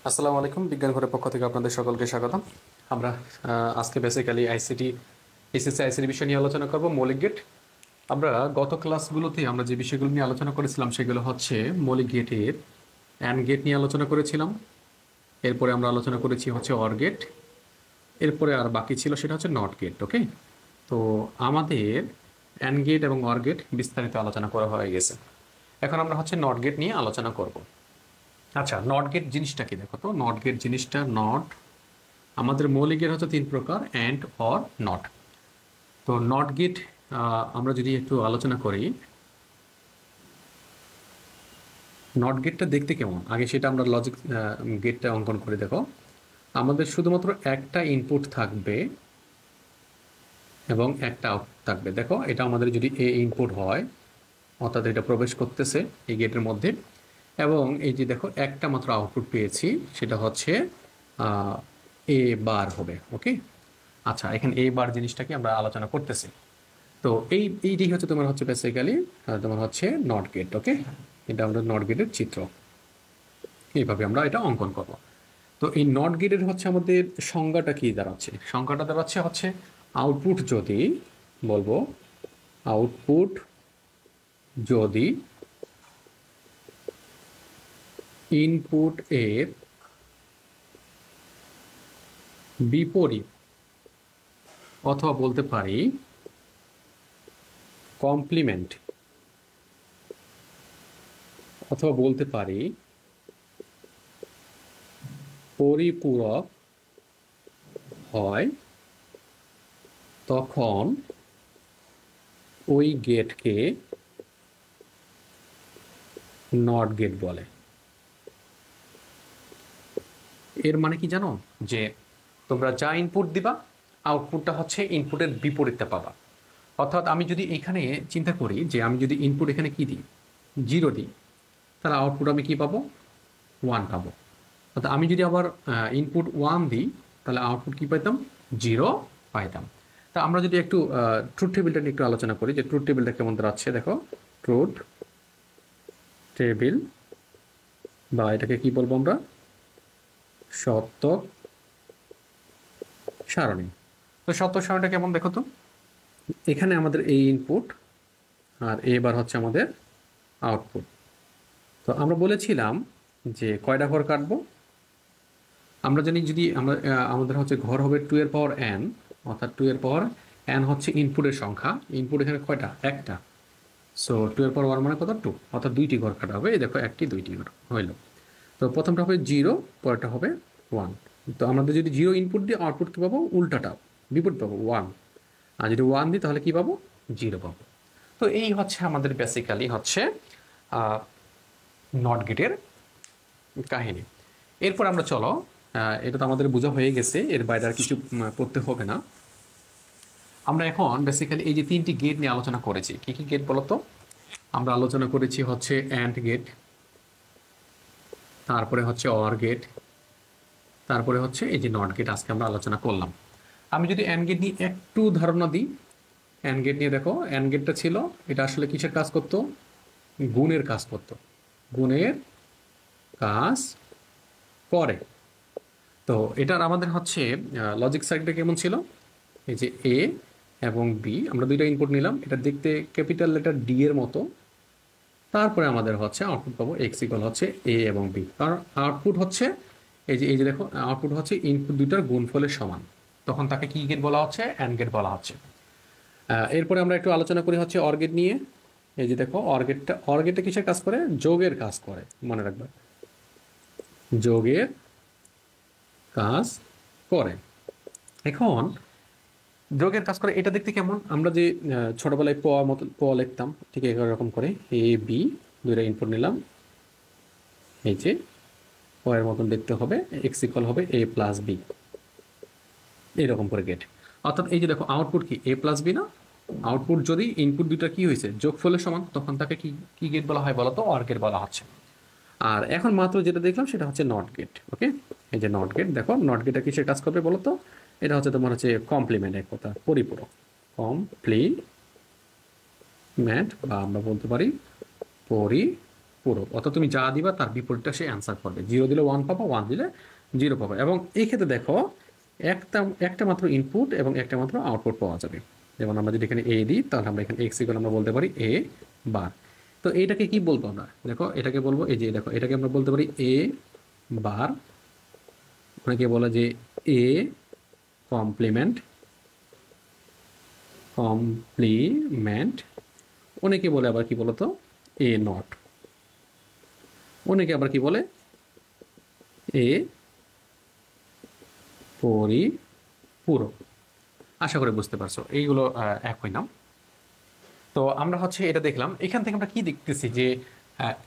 আসসালামু আলাইকুম। বিজ্ঞান ঘরের পক্ষ থেকে আপনাদের সকলকে স্বাগতম। আমরা আজকে বেসিক্যালি আইসিটি এসএসসি আইসিটি বিষয় নিয়ে আলোচনা করব, মৌলিক গেট। আমরা গত ক্লাসগুলোতে আমরা যে বিষয়গুলো নিয়ে আলোচনা করেছিলাম সেগুলো হচ্ছে মৌলিক গেটের অ্যান্ড গেট নিয়ে আলোচনা করেছিলাম। এরপরে আমরা আলোচনা করেছি হচ্ছে অর গেট। এরপরে আর বাকি ছিল সেটা হচ্ছে নট গেট। ওকে, তো আমাদের অ্যান্ড গেট এবং অর গেট বিস্তারিত আলোচনা করা হয়ে গেছে। এখন আমরা হচ্ছে নট গেট নিয়ে আলোচনা করব। আচ্ছা, নট গেট জিনিসটা কি দেখো তো। নট গেট জিনিসটা, নট আমাদের মৌলিকের হচ্ছে তিন প্রকার, অ্যান্ড, অর, নট। তো নট গেট আমরা যদি একটু আলোচনা করি, নট গেটটা দেখতে কেমন আগে সেটা আমরা লজিক গেটটা অঙ্কন করে দেখো। আমাদের শুধুমাত্র একটা ইনপুট থাকবে এবং একটা আউটপুট থাকবে। দেখো, এটা আমাদের যদি এ ইনপুট হয়, অর্থাৎ এটা প্রবেশ করতেছে এই গেটের মধ্যে, এবং এই যে দেখো একটা মাত্র আউটপুট পেয়েছি, সেটা হচ্ছে এ বার হবে। ওকে, আচ্ছা, এখানে এ বার জিনিসটাকে আমরা আলোচনা করতেছি। তো এইটাই হচ্ছে তোমার হচ্ছে বেসিক্যালি তোমার হচ্ছে নট গেট। ওকে, এটা আমাদের নট গেটের চিত্র। এইভাবে আমরা এটা অঙ্কন করব। তো এই নট গেটের হচ্ছে আমাদের সংজ্ঞাটা কি দাঁড়াচ্ছে? সংজ্ঞাটা দাঁড়াচ্ছে হচ্ছে আউটপুট যদি, বলবো আউটপুট যদি ইনপুট এর বিপরীত, অথবা বলতে পারি কমপ্লিমেন্ট, অথবা বলতে পারি পরিপূরক হয়, তখন ওই গেটকে নট গেট বলে। এর মানে কি জানো? যে তোমরা যা ইনপুট দিবা, আউটপুটটা হচ্ছে ইনপুটের বিপরীতটা পাবা। অর্থাৎ আমি যদি এখানে চিন্তা করি যে আমি যদি ইনপুট এখানে কি দিই, 0 দিই, তাহলে আউটপুট আমি কি পাবো? 1 পাবো। অর্থাৎ আমি যদি আবার ইনপুট 1 দিই, তাহলে আউটপুট কি পাইতাম? 0 পাইতাম। তা আমরা যদি একটু ট্রুথ টেবিলটা নিয়ে একটু আলোচনা করি, যে ট্রুথ টেবিলটা কেমন দাঁড়াচ্ছে। দেখো, ট্রুথ টেবিল, বা এটাকে কি বলবো আমরা, সত্য সারণী। তো সত্য সারণীটা কেমন দেখো তো। এখানে আমাদের এই ইনপুট, আর এবার হচ্ছে আমাদের আউটপুট। তো আমরা বলেছিলাম যে কয়টা ঘর কাটবো। আমরা জানি যদি আমরা আমাদের হচ্ছে ঘর হবে 2 এর পাওয়ার n, অর্থাৎ 2 এর পাওয়ার n হচ্ছে ইনপুটের সংখ্যা। ইনপুট এখানে কয়টা? একটা। সো 2 এর পাওয়ার 1 মানে কত? 2, অর্থাৎ দুইটি ঘর কাটা হবে। এই দেখো, একটি দুইটি ঘর হইল। তো প্রথমটা হবে 0, পরেরটা হবে 1। তো আমাদের যদি 0 ইনপুট দিয়ে আউটপুট কী পাবো? উল্টাটা, বিপরীত পাবো, 1। আর যদি 1 দিই তাহলে কি পাবো? 0 পাবো। তো এই হচ্ছে আমাদের বেসিক্যালি হচ্ছে নট গেটের কাহিনী। এরপর আমরা চলো, এটা তো আমাদের বোঝা হয়ে গেছে, এর বাইরে আর কিছু পড়তে হবে না। আমরা এখন বেসিক্যালি এই যে তিনটি গেট নিয়ে আলোচনা করেছি। কি কি গেট বলো তো? আমরা আলোচনা করেছি হচ্ছে অ্যান্ড গেট, তারপরে হচ্ছে অর গেট, তারপরে হচ্ছে এই যে নট গেট আজকে আমরা আলোচনা করলাম। আমি যদি অ্যান্ড গেট নিয়ে একটু ধারণা দিই, অ্যান্ড গেট নিয়ে দেখো, অ্যান্ড গেটটা ছিল, এটা আসলে কিসের কাজ করতো? গুণের কাজ করতো, গুণের কাজ করে। তো এটার আমাদের হচ্ছে লজিক সাইডটা কেমন ছিল? এই যে এ এবং বি, আমরা দুইটা ইনপুট নিলাম, এটা দেখতে ক্যাপিটাল লেটার ডি এর মতো। তারপরে আমাদের হচ্ছে আউটপুট পাবো এক্স ইকুয়াল হচ্ছে এ এবং বি, কারণ আউটপুট হচ্ছে এই যে দেখো, আউটপুট হচ্ছে ইনপুট দুইটার গুণফলের সমান। তখন তাকে কি গেট বলা হচ্ছে? অ্যান্ড গেট বলা হচ্ছে। এরপরে আমরা একটু আলোচনা করি হচ্ছে অর গেট নিয়ে। এই যে দেখো, অর গেটটা কিসের কাজ করে? যোগের কাজ করে, মনে রাখবে, যোগের কাজ করে। এখন যোগের কাজ করে, এটা দেখতে কেমন? আমরা যে ছোটবেলায় প লিখতাম, ঠিক এরকম করে এ বি দুইটা ইনপুট নিলাম, এই যে প এর মতন দেখতে হবে, এক্স ইকুয়াল হবে এ প্লাস বি, এইরকম করে গেট। অর্থাৎ এই যে দেখো, আউটপুট কি এ প্লাস বি না? আউটপুট যদি ইনপুট দুইটা কি হয়েছে? যোগফলের সমান, তখন তাকে কি কি গেট বলা হয় বলো তো? অর গেট বলা হচ্ছে। আর এখন মাত্র যেটা দেখলাম সেটা হচ্ছে নট গেট। ওকে, এই যে নট গেট, দেখো নট গেটটা কিসের কাজ করবে বলো তো? এটা হচ্ছে তোমার হচ্ছে কমপ্লিমেন্ট, এক কথা পরিপূরক, কমপ্লিমেন্ট, বা আমরা বলতে পারি পরিপূরক। পূরক, অর্থাৎ তুমি যা দিবা তার বিপরীতটা সে অ্যান্সার করবে। 0 দিলে 1 পাবো, 1 দিলে 0 পাবো। এবং এই ক্ষেত্রে দেখো একটা একটা মাত্র ইনপুট এবং একটা মাত্র আউটপুট পাওয়া যাবে। যেমন আমরা যদি এখানে এ দিই, তাহলে আমরা এখানে এক্স ইকুয়াল আমরা বলতে পারি এ বার। তো এইটাকে কি বলবো আমরা, দেখো এটাকে বলবো, এই যে দেখো এটাকে আমরা বলতে পারি এ বার, অনেকে বলে যে এ কমপ্লিমেন্ট, কমপ্লিমেন্ট, অনেকে বলে আবার কি বলতো এ নট, অনেকে আবার কি বলে এ পরিপূরক। আশা করি বুঝতে পারছো, এইগুলো একই নাম। তো আমরা হচ্ছে এটা দেখলাম, এখান থেকে আমরা কি দেখতেছি যে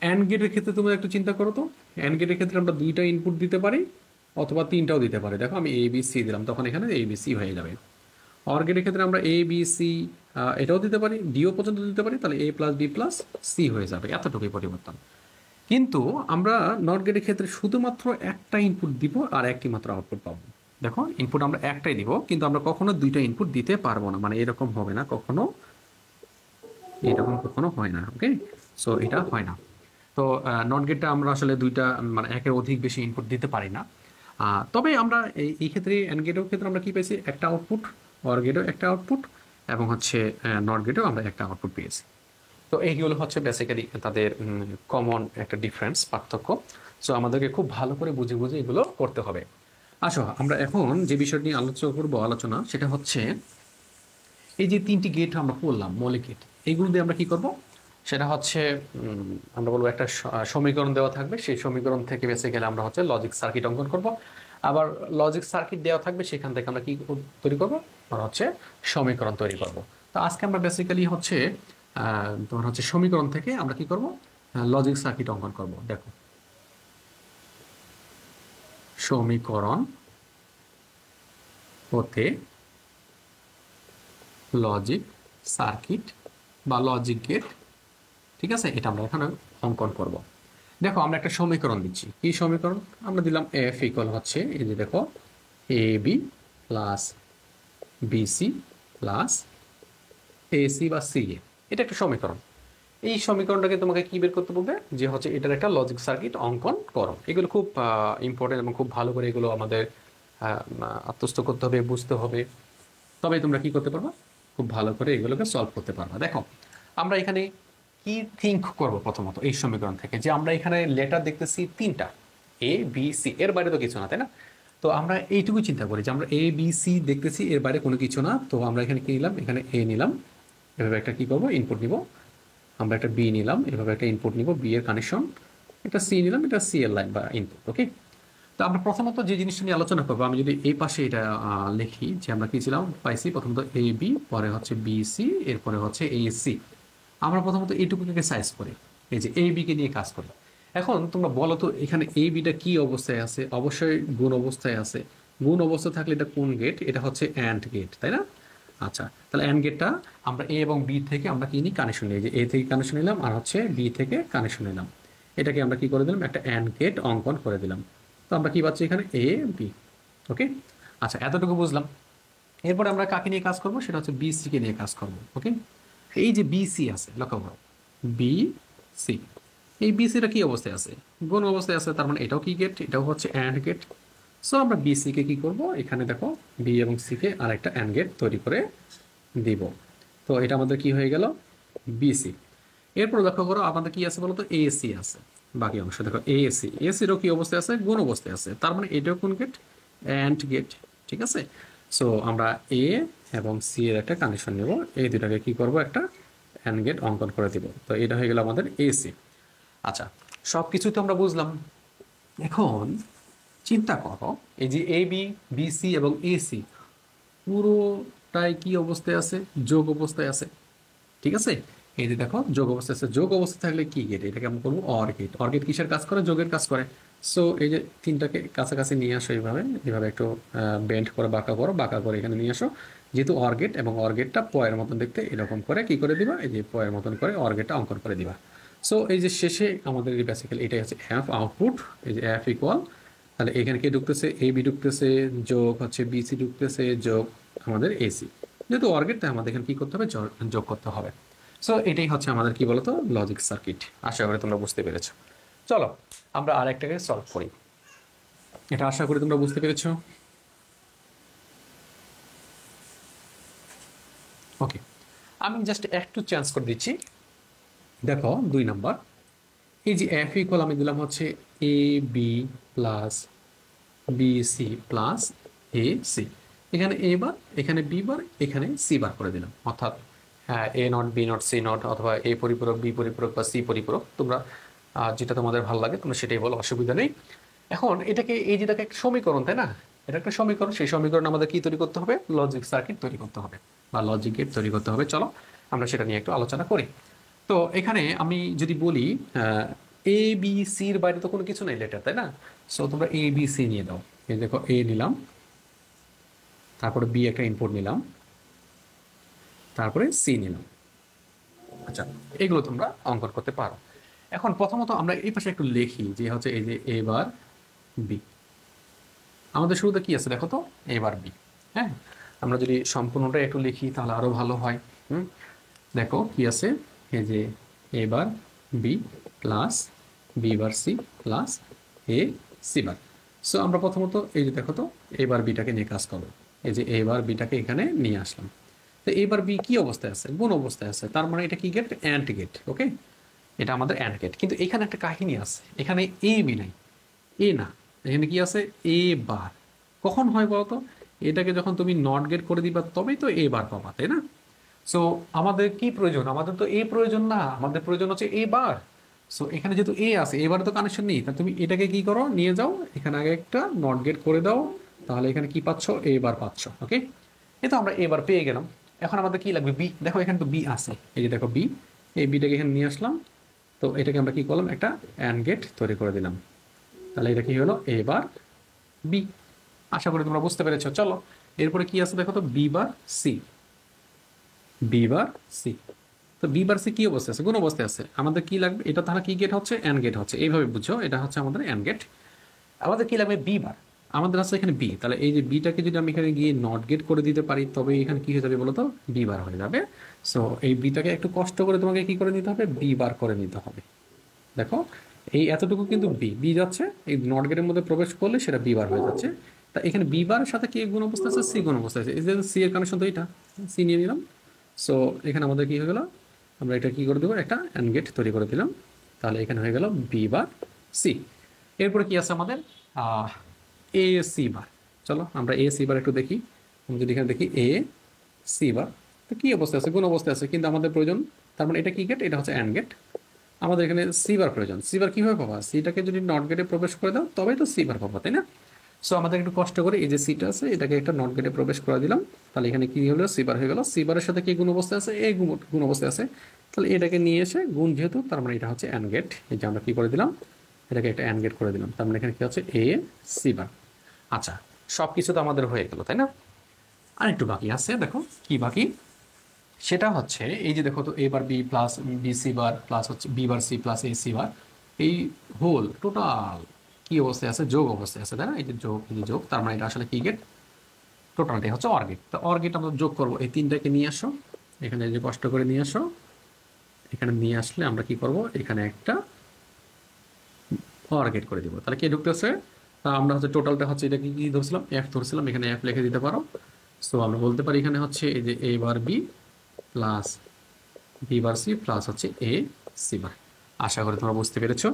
অ্যান্ড গেটের ক্ষেত্রে তোমরা একটু চিন্তা করো তো, অ্যান্ড গেটের ক্ষেত্রে আমরা দুইটা ইনপুট দিতে পারি অথবা তিনটাও দিতে পারি। দেখো আমি এ বি সি দিলাম, তখন এখানে এ বি সি হয়ে যাবে। অর গেটের ক্ষেত্রে আমরা এ বি সি এটাও দিতে পারি, ডিও পর্যন্ত দিতে পারি, তাহলে এ প্লাস বি প্লাস সি হয়ে যাবে, এতটুকুই পরিবর্তন। কিন্তু আমরা নট গেটের ক্ষেত্রে শুধুমাত্র একটা ইনপুট দিব আর একটি মাত্র আউটপুট পাবো। দেখো ইনপুট আমরা একটাই দিব, কিন্তু আমরা কখনো দুইটা ইনপুট দিতে পারবো না, মানে এরকম হবে না কখনো, এরকম কখনো হয় না। ওকে, সো এটা হয় না। তো নট গেটটা আমরা আসলে দুইটা মানে একের অধিক বেশি ইনপুট দিতে পারি না। তবে আমরা এই ক্ষেত্রে অ্যান্ড গেটের ক্ষেত্রে আমরা কি পেয়েছি, একটা আউটপুট, অর গেটও একটা আউটপুট, এবং হচ্ছে নট গেটেও আমরা একটা আউটপুট পেয়েছি। তো এইগুলো হচ্ছে বেসিক্যালি তাদের কমন একটা ডিফারেন্স, পার্থক্য। সো আমাদেরকে খুব ভালো করে বুঝে বুঝে এগুলো করতে হবে। আসো আমরা এখন যে বিষয় নিয়ে আলোচনা সেটা হচ্ছে এই যে তিনটি গেট আমরা করলাম, মৌলিক গেট, এইগুলো দিয়ে আমরা কি করব, সেটা হচ্ছে আমরা বলবো একটা সমীকরণ দেওয়া থাকবে, সেই সমীকরণ থেকে বেসিক্যালি আমরা হচ্ছে লজিক সার্কিট অঙ্কন করব। আবার লজিক সার্কিট দেওয়া থাকবে, সেখান থেকে আমরা কি তৈরি করব, আমরা হচ্ছে সমীকরণ তৈরি করব। তো আজকে আমরা বেসিক্যালি হচ্ছে তোমার হচ্ছে সমীকরণ থেকে আমরা কি করব, লজিক সার্কিট অঙ্কন করব। দেখো সমীকরণ হতে লজিক সার্কিট বা লজিক গেট, ঠিক আছে, এটা আমরা এখানে অঙ্কন করব। দেখো আমরা একটা সমীকরণ দিচ্ছি, কি সমীকরণ আমরা দিলাম, এফ ইকুয়াল হচ্ছে এই যে দেখো A B plus BC plus AC বা সি এ, এটা একটা সমীকরণ। এই সমীকরণটাকে তোমাকে কি বের করতে বলবে, যে হচ্ছে এটার একটা লজিক সার্কিট অঙ্কন করো। এগুলো খুব ইম্পর্টেন্ট এবং খুব ভালো করে এগুলো আমাদের আত্মস্থ করতে হবে, বুঝতে হবে, তবে তোমরা কি করতে পারবা, খুব ভালো করে এগুলোকে সলভ করতে পারবা। দেখো আমরা এখানে কি থিঙ্ক করব প্রথমত এই সমীকরণ থেকে, যে আমরা এখানে লেটার দেখতেছি তিনটা, এ বি সি, এর বাইরে তো কিছু না, তাই না? তো আমরা এইটুকু চিন্তা করি যে আমরা এ বি সি দেখতেছি, এর বাইরে কোনো কিছু না। তো আমরা এখানে কি নিলাম, এখানে এ নিলাম, এভাবে একটা কি করবো ইনপুট নিব, আমরা একটা বি নিলাম, এভাবে একটা ইনপুট নিব, বি এর কানেকশন, এটা সি নিলাম, এটা সি এর লাইন বা ইনপুট। ওকে, তো আমরা প্রথমত যে জিনিসটা নিয়ে আলোচনা করবো, আমি যদি এই পাশে এটা লিখি যে আমরা কি ছিলাম পাইছি, প্রথমত এ বি, পরে হচ্ছে বি সি, এরপরে হচ্ছে এ সি। আমরা প্রথমত এইটুকুকে সাইজ করি, এই যে এ বি কে নিয়ে কাজ করি। এখন তোমরা বলো তো এখানে এ বিটা কি অবস্থায় আছে, অবশ্যই গুণ অবস্থায় আছে। গুণ অবস্থা থাকলে এটা কোন গেট, এটা হচ্ছে অ্যান্ড গেট, তাই না? আচ্ছা, তাহলে অ্যান্ড গেটটা আমরা এ এবং বি থেকে আমরা কি নিই, কানেকশন নিই, যে এ থেকে কানেকশন নিলাম আর হচ্ছে বি থেকে কানেকশন নিলাম, এটাকে আমরা কি করে দিলাম, একটা অ্যান্ড গেট অঙ্কন করে দিলাম। তো আমরা কি পাচ্ছি এখানে এ বি। ওকে, আচ্ছা এতটুকু বুঝলাম। এরপরে আমরা কাকে নিয়ে কাজ করব, সেটা হচ্ছে বি সি কে নিয়ে কাজ করব। ওকে, এই যে বি সি আছে, লক্ষ্য করো বি সি, এই বি সিটা কি অবস্থায় আছে, গুণ অবস্থায় আছে, তার মানে এটাও কি গেট, এটাও হচ্ছে অ্যান্ড গেট। সো আমরা বি সি কে কি করব, এখানে দেখো বি এবং সি কে আর একটা অ্যান্ড গেট তৈরি করে দিব। তো এটা আমাদের কি হয়ে গেল, বিসি। এরপর লক্ষ্য করো আমাদের কি আছে বলতো, এসি আছে, বাকি অংশ দেখো এসি, এসিরও কি অবস্থায় আছে, গুণ অবস্থায় আছে, তার মানে এটাও কোন গেট, অ্যান্ড গেট, ঠিক আছে। সো আমরা এ এবং সি এর একটা কানেকশন নেব, এই দুটাকে কি করব, একটা অ্যান্ড গেট অঙ্কন করে দিব। তো এটা হয়ে গেল আমাদের এসি। আচ্ছা, সব কিছু তো আমরা বুঝলাম। এখন চিন্তা করো এই যে এ বি, বিসি এবং এসি পুরোটাই কি অবস্থায় আছে, যোগ অবস্থায় আছে, ঠিক আছে। এই যে দেখো যোগ অবস্থা আছে, যোগ অবস্থা থাকলে কি গেট, এটাকে আমরা বলবো অর গেট। অর গেট কিসের কাজ করে, যোগের কাজ করে। সো এই যে তিনটাকে কাছাকাছি নিয়ে আসো, এইভাবে এইভাবে একটু বেন্ড করে বাঁকা করো, বাঁকা করে এখানে নিয়ে আসো। যেহেতু অর গেট এবং অর গেটটা পয়ের মতন দেখতে, এরকম করে কি করে দিবা, এই যে পয়ের মতন করে অর গেটটা অঙ্কন করে দিবা। সো এই যে শেষে আমাদের বেসিক্যালি এটাই হচ্ছে এফ আউটপুট, এই যে এফ ইকুয়াল, তাহলে এখানে কে ঢুকতেছে, এ বি ঢুকতেছে, যোগ হচ্ছে বিসি ঢুকতেছে, যোগ আমাদের এসি। যেহেতু অর গেট, তাই আমাদের এখানে কি করতে হবে, যোগ করতে হবে। সো এটাই হচ্ছে আমাদের কি বলতো লজিক সার্কিট। আশা করি তোমরা বুঝতে পেরেছো। চলো আমরা আরেকটাকে সলভ করি। এটা আশা করি তোমরা বুঝতে পেরেছো। ওকে, আমি জাস্ট একটু চেঞ্জ করে দিচ্ছি। দেখো 2 নাম্বার, এই যে এফ ইকুয়াল আমি দিলাম হচ্ছে A B plus B C plus A C. এখানে এ বার, এখানে বি বার, এখানে সি বার করে দিলাম। অর্থাৎ হ্যাঁ, A not B not C not, অথবা এ পরিপূরক বি পরিপূরক বা সি পরিপূরক, তোমরা যেটা তোমাদের ভালো লাগে তোমরা সেটাই বলো, অসুবিধা নেই। এখন এটাকে, এই যেটাকে একটা সমীকরণ, তাই না? এটা একটা সমীকরণ, সেই সমীকরণ আমাদের কি তৈরি করতে হবে? লজিক সার্কিট তৈরি করতে হবে বা লজিক গেট তৈরি করতে হবে। চলো আমরা সেটা নিয়ে একটু আলোচনা করি। তো এখানে আমি যদি বলি এ বি সির বাইরে তো কোনো কিছু নেই লেটার, তাই না? সো তোমরা এ বি সি নিয়ে দাও। এই দেখো এ নিলাম, তারপরে বি একটা ইনপুট নিলাম, তারপরে সি নিলাম। আচ্ছা, এগুলো তোমরা অঙ্কন করতে পারো। এখন প্রথমত আমরা এই পাশে একটু লিখি যে হচ্ছে এই যে এ বার বি। আমাদের শুরুতে কি আছে দেখো তো, এ বার বি। হ্যাঁ, আমরা যদি সম্পূর্ণটা একটু লিখি তাহলে আরো ভালো হয়। দেখো কি আছে, এই যে A bar B plus B bar C plus A C bar. So আমরা প্রথমত এই যে দেখো তো এ বার বিটাকে নিয়ে কাজ করবো। এই যে এ বার বিটাকে এখানে নিয়ে আসলাম। তো এবার বি কি অবস্থায় আছে? গুণ অবস্থায় আছে। তার মানে এটা কি গেট? And get. ওকে, এটা আমাদের অ্যান্ড গেট। কিন্তু এখানে একটা কাহিনী আছে, এখানে এ বি নাই, এ না, এখানে কি আছে? এ বার। কখন হয় বলতো? এটাকে যখন তুমি নট গেট করে দিবা তবেই তো এ বার পাবা, তাই না? সো আমাদের কি প্রয়োজন? আমাদের তো এ প্রয়োজন না, আমাদের প্রয়োজন হচ্ছে এ বার। সো এখানে যেহেতু এ আছে, এবারে তো কানেকশন নেই, তা তুমি এটাকে কি করো, নিয়ে যাও এখানে আগে একটা নট গেট করে দাও। তাহলে এখানে কি পাচ্ছ? এ বার পাচ্ছ। ওকে, এই তো আমরা এবার পেয়ে গেলাম। এখন আমাদের কি লাগবে? বি। দেখো এখানে তো বি আছে, এই যে দেখো বি, এই বিটাকে এখানে নিয়ে আসলাম। তো এটাকে আমরা কি করলাম? একটা অ্যান্ড গেট তৈরি করে দিলাম। তাহলে এটা কি হলো? এবার বি। আশা করি তোমরা বুঝতে পেরেছো। চলো এরপরে কি আছে দেখো তো, B bar C. B bar C, তো বি বার সি কি অবস্থায় আছে? কোন অবস্থায় আছে? আমাদের কি লাগবে? এটা তাহলে কি গেট হচ্ছে? অ্যান্ড গেট হচ্ছে। এইভাবে বুঝছো, এটা হচ্ছে আমাদের অ্যান্ড গেট। আমাদের কি লাগবে? B bar. আমাদের আছে এখানে বি, তাহলে এই যে বিটাকে যদি আমি এখানে গিয়ে নট গেট করে দিতে পারি তবে এখানে কি হয়ে যাবে বলো তো? বি বার হয়ে যাবে। সো এই বিটাকে একটু কষ্ট করে তোমাকে কি করে নিতে হবে? বি বার করে নিতে হবে। দেখো এই এতটুকু কিন্তু বি বি যাচ্ছে, এই নট গেটের মধ্যে প্রবেশ করলে সেটা বি বার হয়ে যাচ্ছে। তা এখানে বি বারের সাথে কি গুণ অবস্থা আছে? সি গুণ অবস্থা আছে। এই যে সি এর কানেকশন তো এটা, সি নিয়ে নিলাম। সো এখানে আমাদের কি হয়ে গেল? আমরা এটা কি করে দেবো? একটা অ্যান্ড গেট তৈরি করে দিলাম। তাহলে এখানে হয়ে গেল বি বার সি। এরপরে কি আছে আমাদের? A C bar. চলো আমরা এ সি বার একটু দেখি। আমি যদি এখানে দেখি এ সি বার, তো কি অবস্থায় আছে? গুণ অবস্থায় আছে, কিন্তু আমাদের প্রয়োজন, তার মানে এটা কি গেট? এটা হচ্ছে অ্যান্ড গেট। আমাদের এখানে সি বার প্রয়োজন। সি বার কিভাবে পাবা? সিটাকে যদি নট গেটে প্রবেশ করে দাও তবেই তো সি বার পাবা, তাই না? সো আমাদের একটু কষ্ট করে এই যে সিটা আছে এটাকে একটা নট গেটে প্রবেশ করে দিলাম। তাহলে এখানে কি হলো? সি বার হয়ে গেল। সি বারের সাথে কি গুণ অবস্থায় আছে? এ গুণ অবস্থায় আছে। তাহলে এটাকে নিয়ে এসে গুণ, যেহেতু তার মানে এটা হচ্ছে অ্যান্ড গেট। এই যে আমরা কি করে দিলাম, এটাকে একটা অ্যান্ড গেট করে দিলাম। তার মানে এখানে কি হচ্ছে? A C bar. আচ্ছা, সব কিছু তো আমাদের হয়ে গেল, তাই না? আর একটু বাকি আছে, দেখো কি বাকি। সেটা হচ্ছে এই যে দেখো তো A bar B plus B C bar plus হচ্ছে B bar C plus A C bar, এই হোল টোটাল কি অবস্থায় আছে? যোগ অবস্থায় আছে, তাই না? এই যে যোগ, এই যে যোগ, তার মানে এটা আসলে কি গেট? টোটালটাই হচ্ছে অর গেট। তো অর গেট আমরা যোগ করবো, এই তিনটাকে নিয়ে আসো এখানে, যে কষ্ট করে নিয়ে আসো। এখানে নিয়ে আসলে আমরা কি করব? এখানে একটা অর গেট করে দিব। তাহলে কি ঢুকতেছে? আমরা হচ্ছে টোটালটা হচ্ছে এটা কি ধরছিলাম? এফ ধরছিলাম, এখানে এফ লিখে দিতে পারো। সো আমরা বলতে পারি এখানে হচ্ছে এই যে A bar B plus B bar C plus হচ্ছে এ সি বার। আশা করি তোমরা বুঝতে পেরেছো।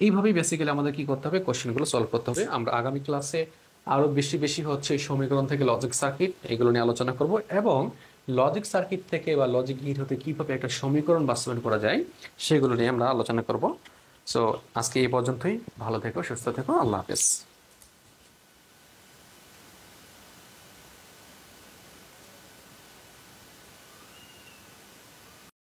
এইভাবেই বেসিক্যালি আমাদের কি করতে হবে? কোশ্চেনগুলো সলভ করতে হবে। আমরা আগামী ক্লাসে আরো বেশি বেশি হচ্ছে এই সমীকরণ থেকে লজিক সার্কিট এগুলো নিয়ে আলোচনা করব, এবং লজিক সার্কিট থেকে বা লজিক গেট হতে কিভাবে একটা সমীকরণ বাস্তবায়ন করা যায় সেগুলো নিয়ে আমরা আলোচনা করব। সো আজকে এই পর্যন্তই। ভালো থেকো, সুস্থ থেকো, আল্লাহ হাফেজ।